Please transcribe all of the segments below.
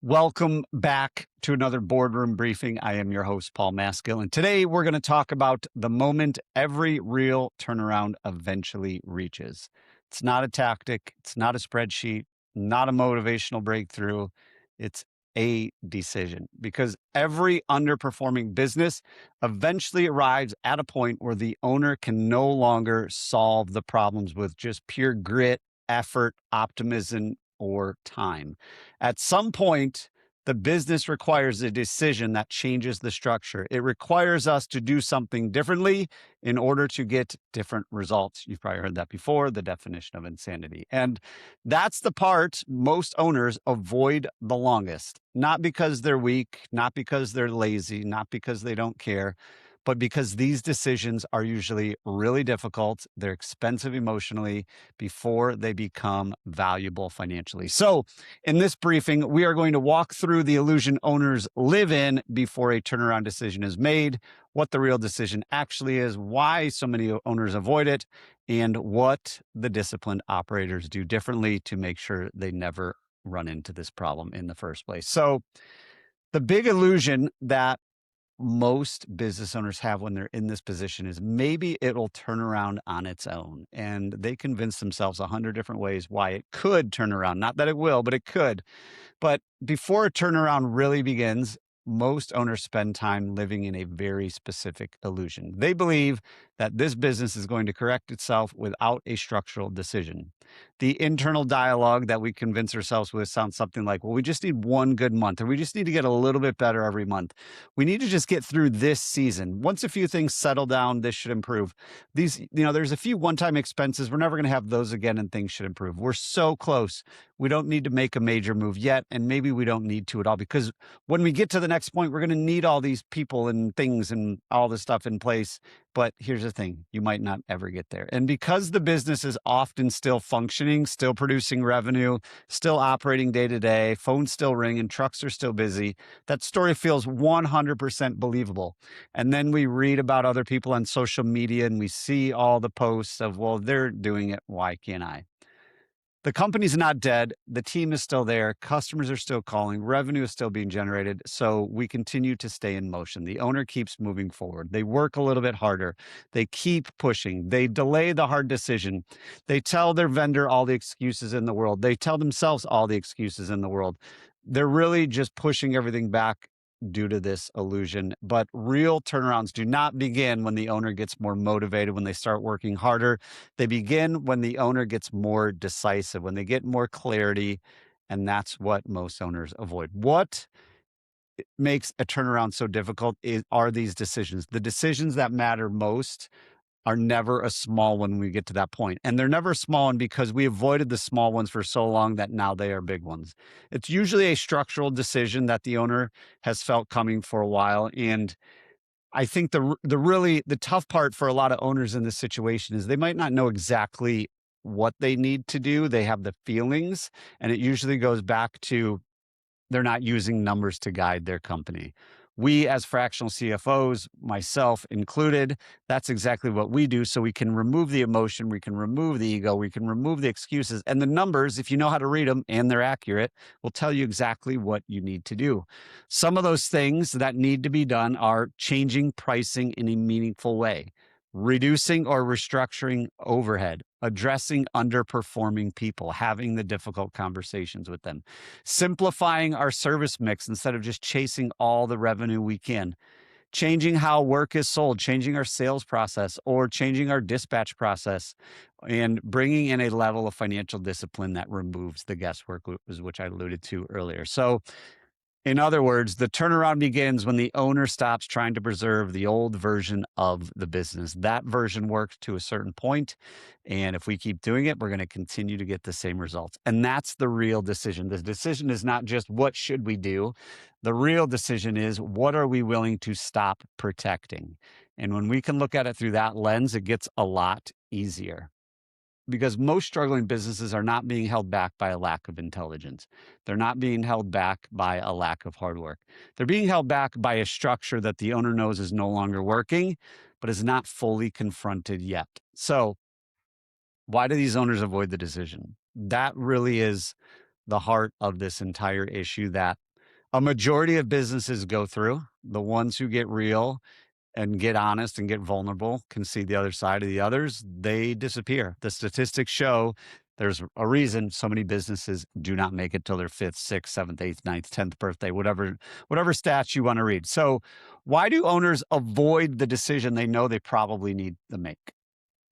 Welcome back to another Boardroom Briefing. I am your host, Paul Maskill, and today we're going to talk about the moment every real turnaround eventually reaches. It's not a tactic, it's not a spreadsheet, not a motivational breakthrough. It's a decision because every underperforming business eventually arrives at a point where the owner can no longer solve the problems with just pure grit, effort, optimism, or time. At some point, the business requires a decision that changes the structure. It requires us to do something differently in order to get different results. You've probably heard that before, the definition of insanity. And that's the part most owners avoid the longest, not because they're weak, not because they're lazy, not because they don't care, but because these decisions are usually really difficult. They're expensive emotionally before they become valuable financially. So, in this briefing, we are going to walk through the illusion owners live in before a turnaround decision is made, what the real decision actually is, why so many owners avoid it, and what the disciplined operators do differently to make sure they never run into this problem in the first place. So, the big illusion that most business owners have when they're in this position is maybe it'll turn around on its own. And they convince themselves 100 different ways why it could turn around. Not that it will, but it could. But before a turnaround really begins, most owners spend time living in a very specific illusion. They believe that this business is going to correct itself without a structural decision. The internal dialogue that we convince ourselves with sounds something like, well, we just need one good month, or we just need to get a little bit better every month. We need to just get through this season. Once a few things settle down, this should improve. There's a few one-time expenses. We're never going to have those again, and things should improve. We're so close. We don't need to make a major move yet, and maybe we don't need to at all, because when we get to the next point, we're going to need all these people and things and all this stuff in place. But here's the thing, you might not ever get there. And because the business is often still functioning, still producing revenue, still operating day to day, phones still ring and trucks are still busy, that story feels 100% believable. And then we read about other people on social media and we see all the posts of, well, they're doing it, why can't I? The company's not dead. The team is still there. Customers are still calling. Revenue is still being generated. So we continue to stay in motion. The owner keeps moving forward. They work a little bit harder. They keep pushing. They delay the hard decision. They tell their vendor all the excuses in the world. They tell themselves all the excuses in the world. They're really just pushing everything back due to this illusion. But real turnarounds do not begin when the owner gets more motivated, when they start working harder. They begin when the owner gets more decisive, when they get more clarity, and that's what most owners avoid. What makes a turnaround so difficult are these decisions. The decisions that matter most are never a small one when we get to that point. And they're never a small one because we avoided the small ones for so long that now they are big ones. It's usually a structural decision that the owner has felt coming for a while. And I think the tough part for a lot of owners in this situation is they might not know exactly what they need to do. They have the feelings, and it usually goes back to they're not using numbers to guide their company. We, as fractional CFOs, myself included, that's exactly what we do. So we can remove the emotion, we can remove the ego, we can remove the excuses. And the numbers, if you know how to read them and they're accurate, will tell you exactly what you need to do. Some of those things that need to be done are changing pricing in a meaningful way, reducing or restructuring overhead, addressing underperforming people, having the difficult conversations with them, simplifying our service mix instead of just chasing all the revenue we can, changing how work is sold, changing our sales process, or changing our dispatch process, and bringing in a level of financial discipline that removes the guesswork, which I alluded to earlier. So, in other words, the turnaround begins when the owner stops trying to preserve the old version of the business. That version worked to a certain point, and if we keep doing it, we're going to continue to get the same results. And that's the real decision. The decision is not just what should we do. The real decision is what are we willing to stop protecting? And when we can look at it through that lens, it gets a lot easier, because most struggling businesses are not being held back by a lack of intelligence. They're not being held back by a lack of hard work. They're being held back by a structure that the owner knows is no longer working, but is not fully confronted yet. So why do these owners avoid the decision? That really is the heart of this entire issue, that A majority of businesses go through. The ones who get real and get honest and get vulnerable can see the other side of the others. They disappear. The statistics show there's a reason so many businesses do not make it till their fifth, sixth, seventh, eighth, ninth, 10th birthday, whatever stats you want to read. So why do owners avoid the decision they know they probably need to make?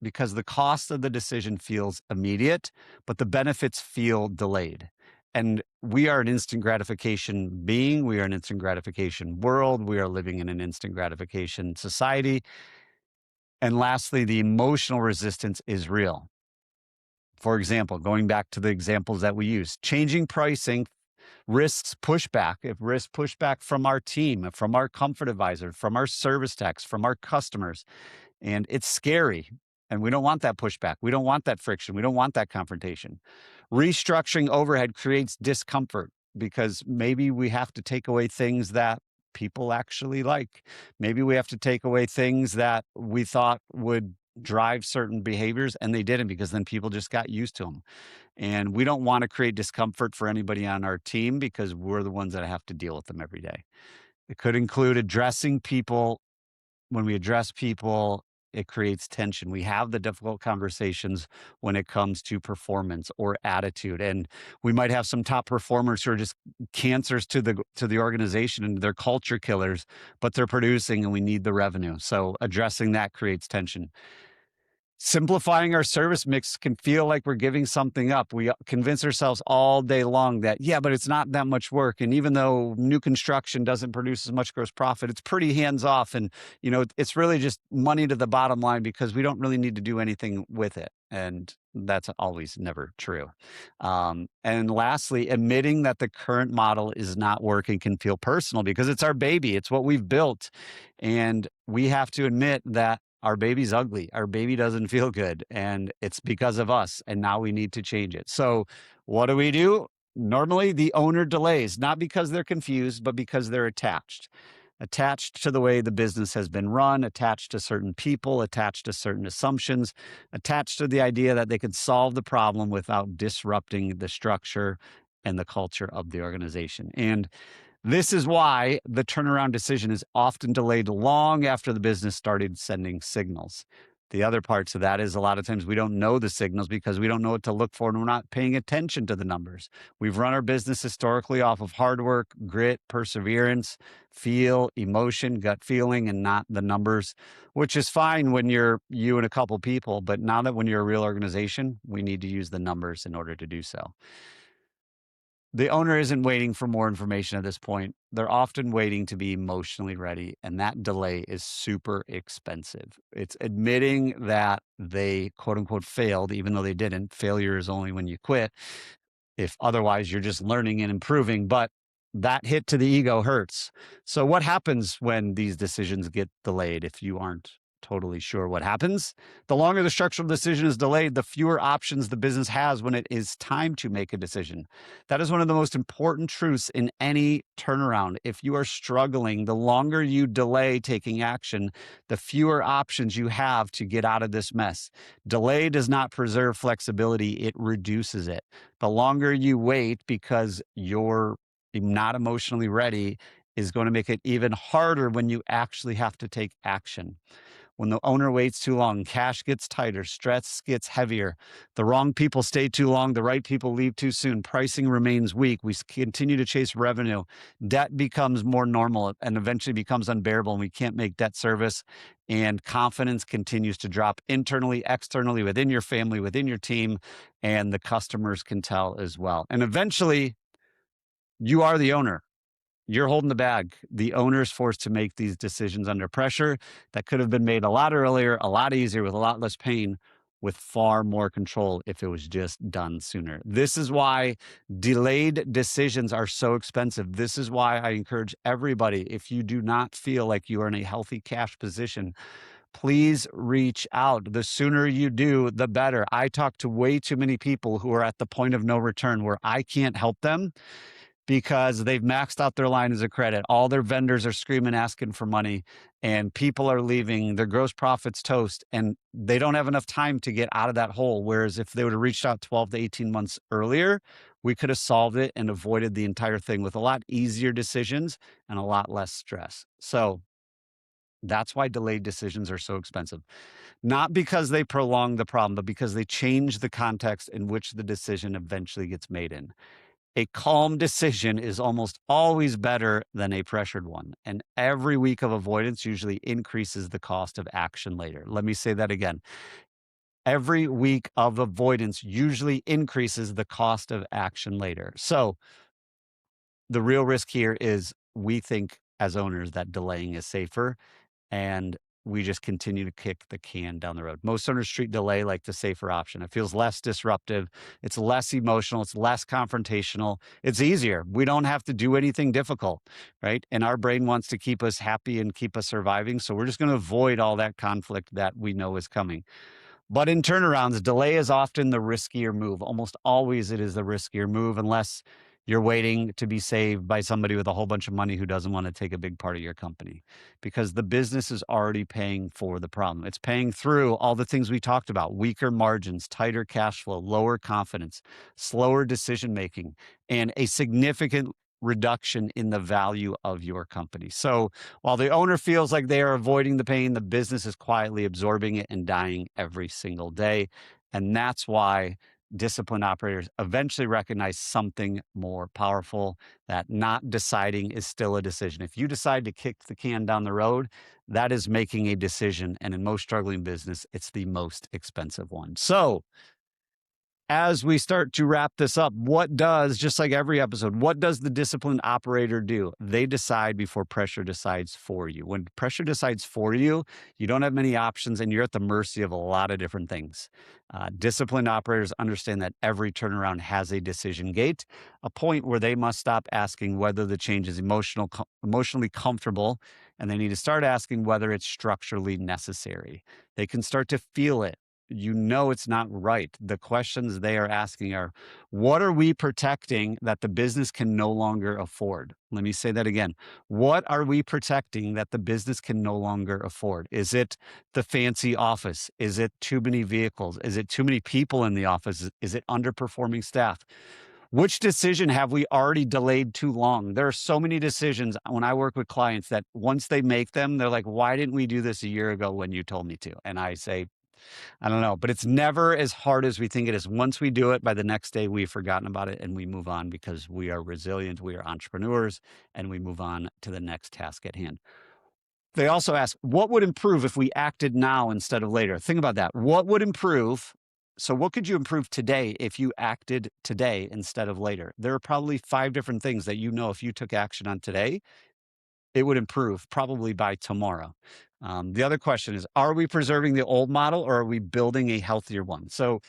Because the cost of the decision feels immediate, but the benefits feel delayed. And we are an instant gratification being. We are an instant gratification world. We are living in an instant gratification society. And lastly, the emotional resistance is real. For example, going back to the examples that we use, changing pricing risks pushback. If risk pushback from our team, from our comfort advisor, from our service techs, from our customers, and it's scary. And we don't want that pushback. We don't want that friction. We don't want that confrontation. Restructuring overhead creates discomfort because maybe we have to take away things that people actually like. Maybe we have to take away things that we thought would drive certain behaviors and they didn't, because then people just got used to them. And we don't want to create discomfort for anybody on our team because we're the ones that have to deal with them every day. It could include addressing people. When we address people, it creates tension. We have the difficult conversations when it comes to performance or attitude. And we might have some top performers who are just cancers to the organization and they're culture killers, but they're producing and we need the revenue. So addressing that creates tension. Simplifying our service mix can feel like we're giving something up. We convince ourselves all day long that, yeah, but it's not that much work. And even though new construction doesn't produce as much gross profit, it's pretty hands off. And, it's really just money to the bottom line because we don't really need to do anything with it. And that's always never true. And lastly, admitting that the current model is not working can feel personal because it's our baby. It's what we've built. And we have to admit that our baby's ugly. Our baby doesn't feel good. And it's because of us. And now we need to change it. So what do? Normally, the owner delays, not because they're confused, but because they're attached to the way the business has been run, attached to certain people, attached to certain assumptions, attached to the idea that they could solve the problem without disrupting the structure and the culture of the organization. And this is why the turnaround decision is often delayed long after the business started sending signals. The other parts of that is a lot of times we don't know the signals because we don't know what to look for and we're not paying attention to the numbers. We've run our business historically off of hard work, grit, perseverance, feel, emotion, gut feeling, and not the numbers, which is fine when you're you and a couple people. But now that when you're a real organization, we need to use the numbers in order to do so. The owner isn't waiting for more information at this point. They're often waiting to be emotionally ready, and that delay is super expensive. It's admitting that they, quote unquote, failed, even though they didn't. Failure is only when you quit. If otherwise, you're just learning and improving. But that hit to the ego hurts. So what happens when these decisions get delayed if you aren't totally sure what happens? The longer the structural decision is delayed, the fewer options the business has when it is time to make a decision. That is one of the most important truths in any turnaround. If you are struggling, the longer you delay taking action, the fewer options you have to get out of this mess. Delay does not preserve flexibility, it reduces it. The longer you wait because you're not emotionally ready is going to make it even harder when you actually have to take action. When the owner waits too long, cash gets tighter, stress gets heavier, the wrong people stay too long, the right people leave too soon, pricing remains weak, we continue to chase revenue, debt becomes more normal and eventually becomes unbearable, and we can't make debt service, and confidence continues to drop internally, externally, within your family, within your team, and the customers can tell as well. And eventually, you are the owner. You're holding the bag. The owner is forced to make these decisions under pressure that could have been made a lot earlier, a lot easier, with a lot less pain, with far more control if it was just done sooner. This is why delayed decisions are so expensive. This is why I encourage everybody, if you do not feel like you are in a healthy cash position, please reach out. The sooner you do, the better. I talk to way too many people who are at the point of no return where I can't help them because they've maxed out their lines of credit. All their vendors are screaming, asking for money, and people are leaving. Their gross profits toast, and they don't have enough time to get out of that hole. Whereas if they would have reached out 12 to 18 months earlier, we could have solved it and avoided the entire thing with a lot easier decisions and a lot less stress. So that's why delayed decisions are so expensive. Not because they prolong the problem, but because they change the context in which the decision eventually gets made in. A calm decision is almost always better than a pressured one. And every week of avoidance usually increases the cost of action later. Let me say that again. Every week of avoidance usually increases the cost of action later. So the real risk here is we think as owners that delaying is safer, and we just continue to kick the can down the road. Most owners treat delay like the safer option. It feels less disruptive. It's less emotional. It's less confrontational. It's easier. We don't have to do anything difficult, right? And our brain wants to keep us happy and keep us surviving. So we're just going to avoid all that conflict that we know is coming. But in turnarounds, delay is often the riskier move. Almost always it is the riskier move, unless you're waiting to be saved by somebody with a whole bunch of money who doesn't want to take a big part of your company, because the business is already paying for the problem. It's paying through all the things we talked about: weaker margins, tighter cash flow, lower confidence, slower decision making, and a significant reduction in the value of your company. So while the owner feels like they are avoiding the pain, the business is quietly absorbing it and dying every single day. And that's why disciplined operators eventually recognize something more powerful: that not deciding is still a decision. If you decide to kick the can down the road, that is making a decision. And in most struggling business, it's the most expensive one. So as we start to wrap this up, just like every episode, what does the disciplined operator do? They decide before pressure decides for you. When pressure decides for you, you don't have many options and you're at the mercy of a lot of different things. Disciplined operators understand that every turnaround has a decision gate, a point where they must stop asking whether the change is emotionally comfortable, and they need to start asking whether it's structurally necessary. They can start to feel it. It's not right. The questions they are asking are, what are we protecting that the business can no longer afford? Let me say that again. What are we protecting that the business can no longer afford? Is it the fancy office? Is it too many vehicles? Is it too many people in the office? Is it underperforming staff? Which decision have we already delayed too long? There are so many decisions when I work with clients that once they make them, they're like, why didn't we do this a year ago when you told me to? And I say, I don't know, but it's never as hard as we think it is. Once we do it, by the next day, we've forgotten about it and we move on, because we are resilient, we are entrepreneurs, and we move on to the next task at hand. They also ask, what would improve if we acted now instead of later? Think about that. What would improve? So what could you improve today if you acted today instead of later? There are probably 5 different things that if you took action on today, it would improve probably by tomorrow. The other question is, are we preserving the old model or are we building a healthier one? So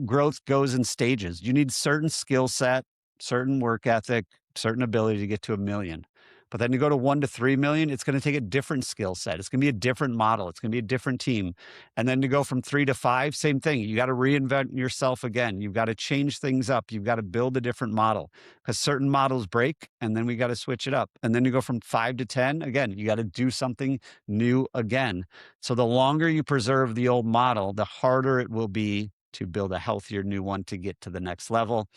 growth goes in stages. You need certain skill set, certain work ethic, certain ability to get to 1 million. But then to go to 1 to 3 million, it's going to take a different skill set. It's going to be a different model. It's going to be a different team. And then to go from 3 to 5, same thing. You got to reinvent yourself again. You've got to change things up. You've got to build a different model, because certain models break and then we got to switch it up. And then to go from 5 to 10, again, you got to do something new again. So the longer you preserve the old model, the harder it will be to build a healthier new one to get to the next level.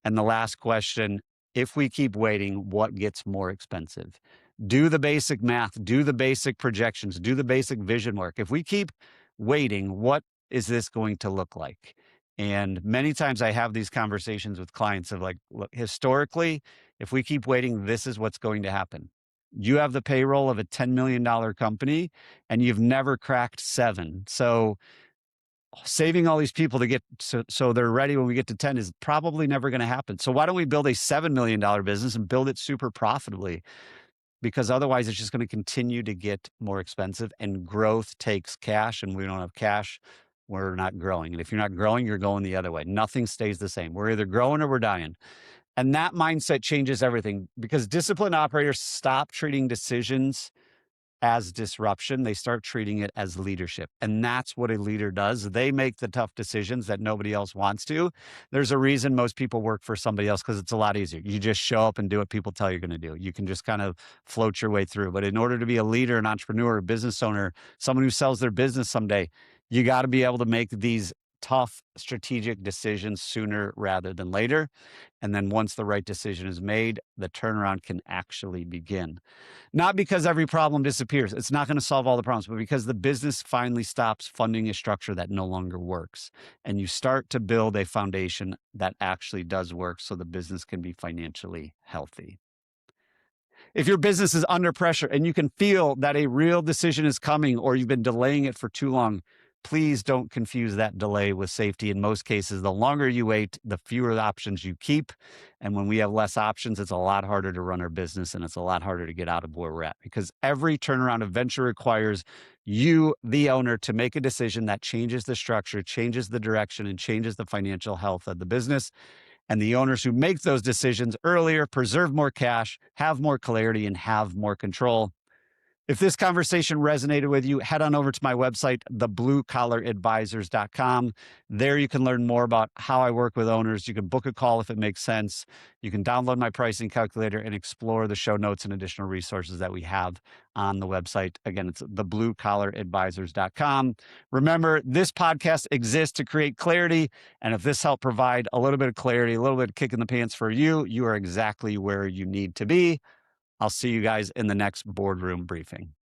And the last question, if we keep waiting, what gets more expensive? Do the basic math, do the basic projections, do the basic vision work. If we keep waiting, what is this going to look like? And many times I have these conversations with clients of like, look, historically, if we keep waiting, this is what's going to happen. You have the payroll of a $10 million company and you've never cracked 7. So saving all these people to get so they're ready when we get to 10 is probably never going to happen. So why don't we build a $7 million business and build it super profitably? Because otherwise it's just going to continue to get more expensive, and growth takes cash, and we don't have cash, we're not growing. And if you're not growing, you're going the other way. Nothing stays the same. We're either growing or we're dying. And that mindset changes everything, because disciplined operators stop treating decisions as disruption. They start treating it as leadership. And that's what a leader does. They make the tough decisions that nobody else wants to. There's a reason most people work for somebody else, because it's a lot easier. You just show up and do what people tell you're going to do. You can just kind of float your way through. But in order to be a leader, an entrepreneur, a business owner, someone who sells their business someday, you got to be able to make these tough strategic decisions sooner rather than later. And then once the right decision is made, the turnaround can actually begin. Not because every problem disappears. It's not going to solve all the problems, but because the business finally stops funding a structure that no longer works. And you start to build a foundation that actually does work so the business can be financially healthy. If your business is under pressure and you can feel that a real decision is coming or you've been delaying it for too long, please don't confuse that delay with safety. In most cases, the longer you wait, the fewer options you keep. And when we have less options, it's a lot harder to run our business and it's a lot harder to get out of where we're at, because every turnaround of venture requires you, the owner, to make a decision that changes the structure, changes the direction, and changes the financial health of the business. And the owners who make those decisions earlier preserve more cash, have more clarity, and have more control. If this conversation resonated with you, head on over to my website, thebluecollaradvisors.com. There you can learn more about how I work with owners. You can book a call if it makes sense. You can download my pricing calculator and explore the show notes and additional resources that we have on the website. Again, it's thebluecollaradvisors.com. Remember, this podcast exists to create clarity. And if this helped provide a little bit of clarity, a little bit of kick in the pants for you, you are exactly where you need to be. I'll see you guys in the next boardroom briefing.